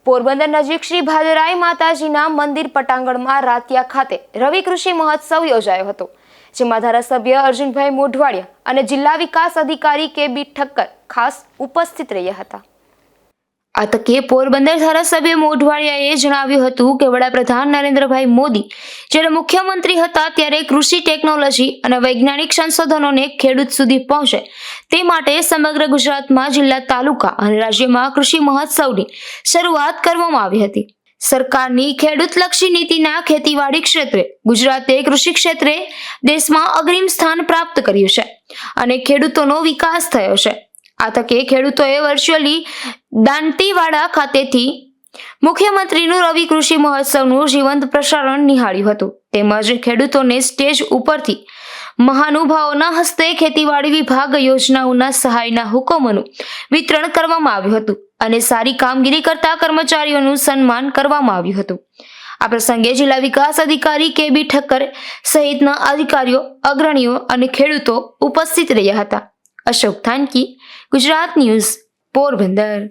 પોરબંદર નજીક શ્રી ભાદરાઈ માતાજીના મંદિર પટાંગણમાં રાતિયા ખાતે રવિ કૃષિ મહોત્સવ યોજાયો હતો, જેમાં ધારાસભ્ય અર્જુનભાઈ મોઢવાડિયા અને જિલ્લા વિકાસ અધિકારી કે.બી. ઠક્કર ખાસ ઉપસ્થિત રહ્યા હતા. આ તકે પોરબંદર ધારાસભ્ય મોઢવાડિયાએ જણાવ્યું હતું કે વડાપ્રધાન નરેન્દ્રભાઈ મોદી જ્યારે મુખ્યમંત્રી હતા ત્યારે કૃષિ ટેકનોલોજી અને વૈજ્ઞાનિક સંશોધનોને ખેડૂત સુધી પહોંચે તે માટે સમગ્ર ગુજરાતમાં જિલ્લા, તાલુકા અને રાજ્યમાં કૃષિ મહોત્સવની શરૂઆત કરવામાં આવી હતી. સરકારની ખેડૂતલક્ષી નીતિના ખેતીવાડી ક્ષેત્રે ગુજરાતે કૃષિ ક્ષેત્રે દેશમાં અગ્રીમ સ્થાન પ્રાપ્ત કર્યું છે અને ખેડૂતોનો વિકાસ થયો છે. આ તકે ખેડૂતોએ વર્ચ્યુઅલી દાંતીવાડા ખાતેથી મુખ્યમંત્રીનું રવિ કૃષિ મહોત્સવનું જીવંત પ્રસારણ નિહાળ્યું હતું. તેમજ ખેડૂતોને સ્ટેજ ઉપરથી મહાનુભાવોના હસ્તે ખેતીવાડી વિભાગ યોજનાઓના સહાયના હુકમોનું વિતરણ કરવામાં આવ્યું હતું અને સારી કામગીરી કરતા કર્મચારીઓનું સન્માન કરવામાં આવ્યું હતું. આ પ્રસંગે જિલ્લા વિકાસ અધિકારી કે.બી. ઠક્કર સહિતના અધિકારીઓ, અગ્રણીઓ અને ખેડૂતો ઉપસ્થિત રહ્યા હતા. અશોક થાનકી, ગુજરાત ન્યૂઝ, પોરબંદર.